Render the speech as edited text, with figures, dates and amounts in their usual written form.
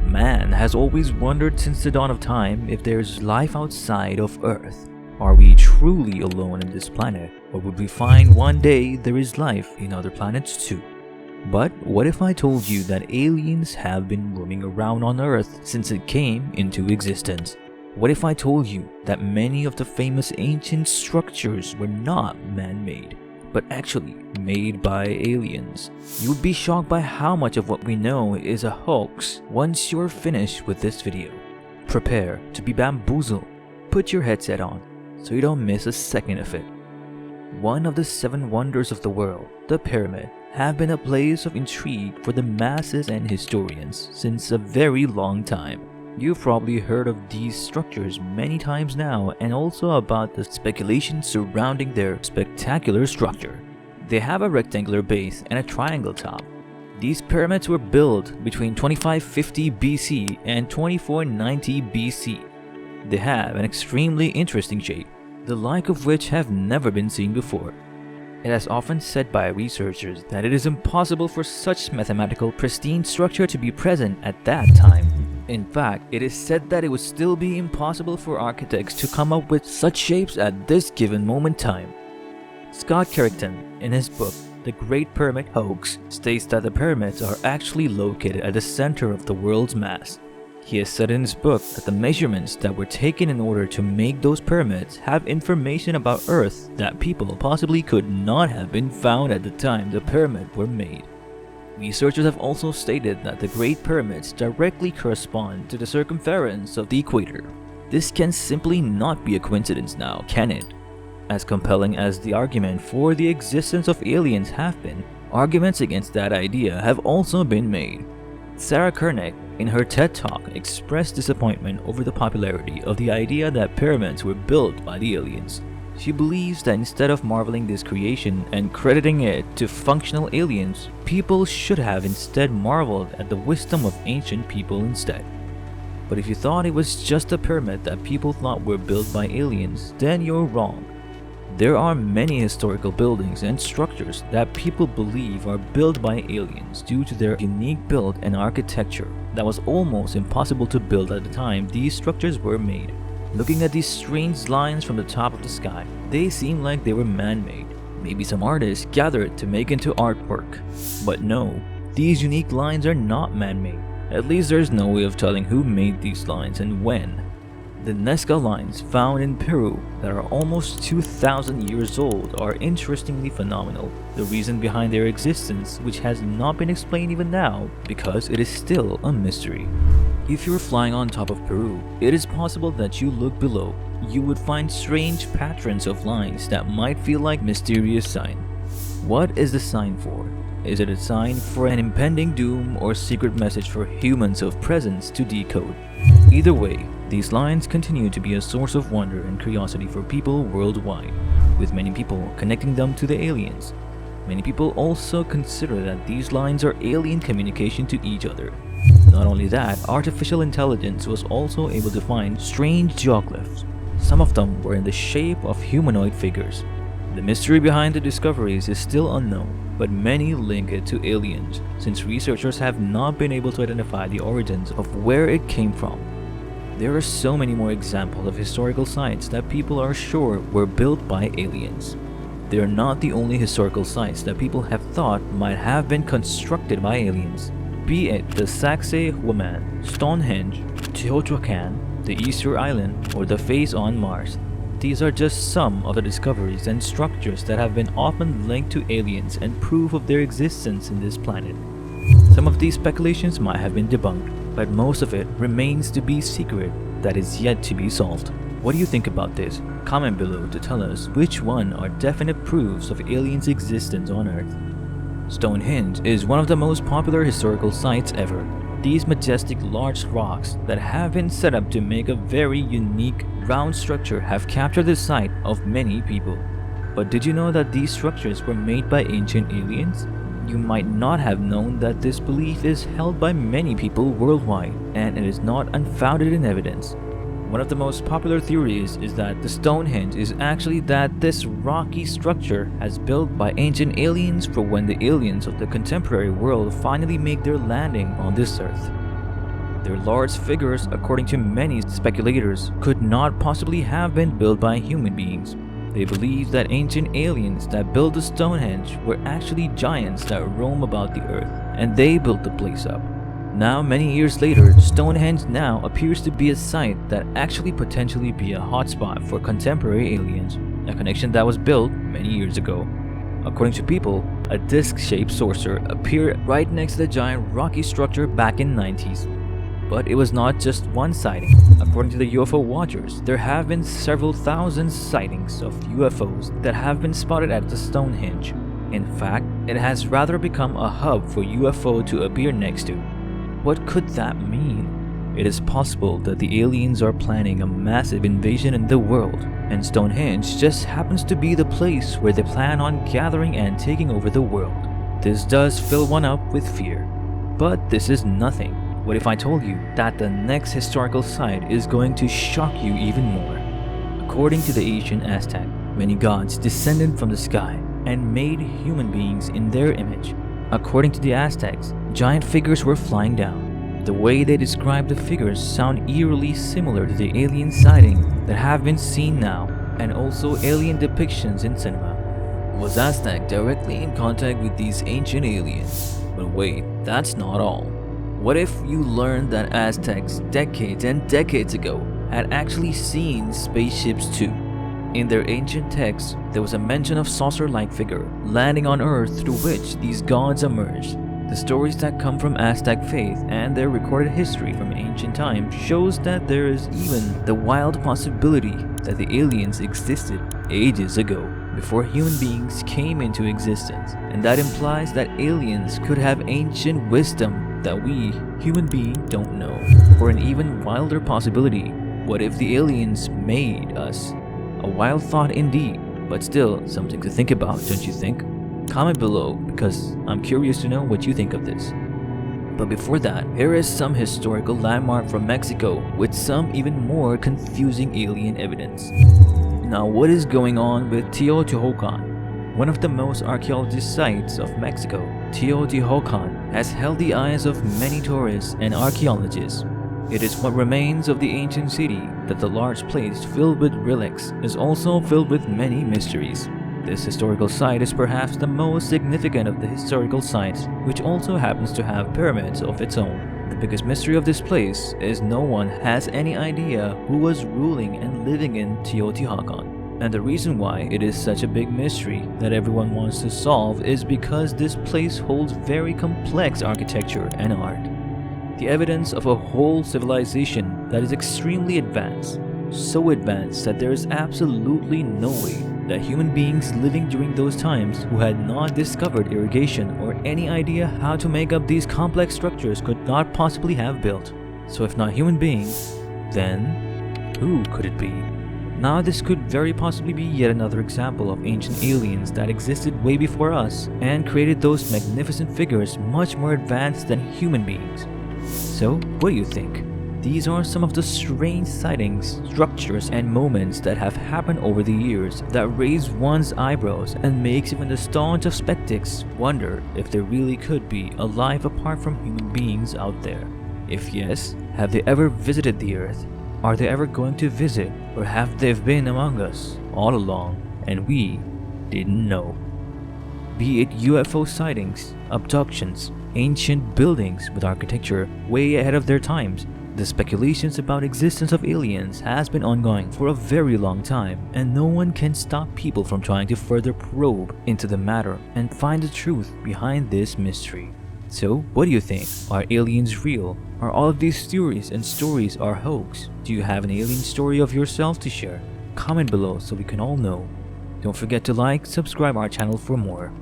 Man has always wondered since the dawn of time if there's life outside of Earth. Are we truly alone in this planet, or would we find one day there is life in other planets too? But what if I told you that aliens have been roaming around on Earth since it came into existence? What if I told you that many of the famous ancient structures were not man-made, but actually made by aliens? You would be shocked by how much of what we know is a hoax once you're finished with this video. Prepare to be bamboozled. Put your headset on so you don't miss a second of it. One of the 7 wonders of the world, the pyramid, have been a place of intrigue for the masses and historians since a very long time. You've probably heard of these structures many times now, and also about the speculation surrounding their spectacular structure. They have a rectangular base and a triangle top. These pyramids were built between 2550 BC and 2490 BC. They have an extremely interesting shape, the like of which have never been seen before. It has often said by researchers that it is impossible for such mathematical pristine structure to be present at that time. In fact, it is said that it would still be impossible for architects to come up with such shapes at this given moment in time. Scott Carrington, in his book The Great Pyramid Hoax, states that the pyramids are actually located at the center of the world's mass. He has said in his book that the measurements that were taken in order to make those pyramids have information about Earth that people possibly could not have been found at the time the pyramids were made. Researchers have also stated that the Great Pyramids directly correspond to the circumference of the equator. This can simply not be a coincidence now, can it? As compelling as the argument for the existence of aliens have been, arguments against that idea have also been made. Sarah Koenig, in her TED Talk, expressed disappointment over the popularity of the idea that pyramids were built by the aliens. She believes that instead of marveling this creation and crediting it to functional aliens, people should have instead marveled at the wisdom of ancient people instead. But if you thought it was just a pyramid that people thought were built by aliens, then you're wrong. There are many historical buildings and structures that people believe are built by aliens due to their unique build and architecture that was almost impossible to build at the time these structures were made. Looking at these strange lines from the top of the sky, they seem like they were man-made. Maybe some artists gathered to make into artwork. But no, these unique lines are not man-made. At least there's no way of telling who made these lines and when. The Nasca lines found in Peru that are almost 2,000 years old are interestingly phenomenal. The reason behind their existence, which has not been explained even now, because it is still a mystery. If you're flying on top of Peru, it is possible that you look below. You would find strange patterns of lines that might feel like mysterious sign. What is the sign for? Is it a sign for an impending doom or secret message for humans of presence to decode? Either way, these lines continue to be a source of wonder and curiosity for people worldwide, with many people connecting them to the aliens. Many people also consider that these lines are alien communication to each other. Not only that, artificial intelligence was also able to find strange geoglyphs. Some of them were in the shape of humanoid figures. The mystery behind the discoveries is still unknown, but many link it to aliens, since researchers have not been able to identify the origins of where it came from. There are so many more examples of historical sites that people are sure were built by aliens. They are not the only historical sites that people have thought might have been constructed by aliens. Be it the Sacsayhuaman, Stonehenge, Teotihuacan, the Easter Island, or the face on Mars. These are just some of the discoveries and structures that have been often linked to aliens and proof of their existence in this planet. Some of these speculations might have been debunked, but most of it remains to be secret that is yet to be solved. What do you think about this? Comment below to tell us which one are definite proofs of aliens' existence on Earth. Stonehenge is one of the most popular historical sites ever. These majestic large rocks that have been set up to make a very unique round structure have captured the sight of many people. But did you know that these structures were made by ancient aliens? You might not have known that this belief is held by many people worldwide, and it is not unfounded in evidence. One of the most popular theories is that the Stonehenge is actually that this rocky structure has built by ancient aliens for when the aliens of the contemporary world finally make their landing on this earth. Their large figures, according to many speculators, could not possibly have been built by human beings. They believe that ancient aliens that built the Stonehenge were actually giants that roam about the earth, and they built the place up. Now, many years later, Stonehenge now appears to be a site that actually potentially be a hotspot for contemporary aliens, a connection that was built many years ago. According to people, a disc-shaped saucer appeared right next to the giant rocky structure back in the 90s. But it was not just one sighting. According to the UFO watchers, there have been several thousand sightings of UFOs that have been spotted at the Stonehenge. In fact, it has rather become a hub for UFO to appear next to. What could that mean? It is possible that the aliens are planning a massive invasion in the world, and Stonehenge just happens to be the place where they plan on gathering and taking over the world. This does fill one up with fear. But this is nothing. What if I told you that the next historical site is going to shock you even more? According to the ancient Aztec, many gods descended from the sky and made human beings in their image. According to the Aztecs, giant figures were flying down. The way they describe the figures sound eerily similar to the alien sightings that have been seen now, and also alien depictions in cinema. Was Aztec directly in contact with these ancient aliens? But wait, that's not all. What if you learned that Aztecs decades and decades ago had actually seen spaceships too? In their ancient texts, there was a mention of saucer-like figure landing on Earth through which these gods emerged. The stories that come from Aztec faith and their recorded history from ancient times shows that there is even the wild possibility that the aliens existed ages ago, before human beings came into existence, and that implies that aliens could have ancient wisdom that we, human beings, don't know. Or an even wilder possibility, what if the aliens made us? A wild thought indeed, but still something to think about, don't you think? Comment below because I'm curious to know what you think of this. But before that, here is some historical landmark from Mexico with some even more confusing alien evidence. Now, what is going on with Teotihuacan? One of the most archaeologist sites of Mexico, Teotihuacan has held the eyes of many tourists and archaeologists. It is what remains of the ancient city that the large place filled with relics is also filled with many mysteries. This historical site is perhaps the most significant of the historical sites, which also happens to have pyramids of its own. The biggest mystery of this place is no one has any idea who was ruling and living in Teotihuacan. And the reason why it is such a big mystery that everyone wants to solve is because this place holds very complex architecture and art. The evidence of a whole civilization that is extremely advanced, so advanced that there is absolutely no way that human beings living during those times who had not discovered irrigation or any idea how to make up these complex structures could not possibly have built. So if not human beings, then who could it be? Now this could very possibly be yet another example of ancient aliens that existed way before us and created those magnificent figures much more advanced than human beings. So, what do you think? These are some of the strange sightings, structures, and moments that have happened over the years that raise one's eyebrows and makes even the staunch of skeptics wonder if there really could be a life apart from human beings out there. If yes, have they ever visited the Earth? Are they ever going to visit? Or have they been among us all along and we didn't know? Be it UFO sightings, abductions, ancient buildings with architecture way ahead of their times, the speculations about existence of aliens has been ongoing for a very long time, and no one can stop people from trying to further probe into the matter and find the truth behind this mystery. So, what do you think? Are aliens real? Are all of these theories and stories are hoax? Do you have an alien story of yourself to share? Comment below so we can all know. Don't forget to like, subscribe our channel for more.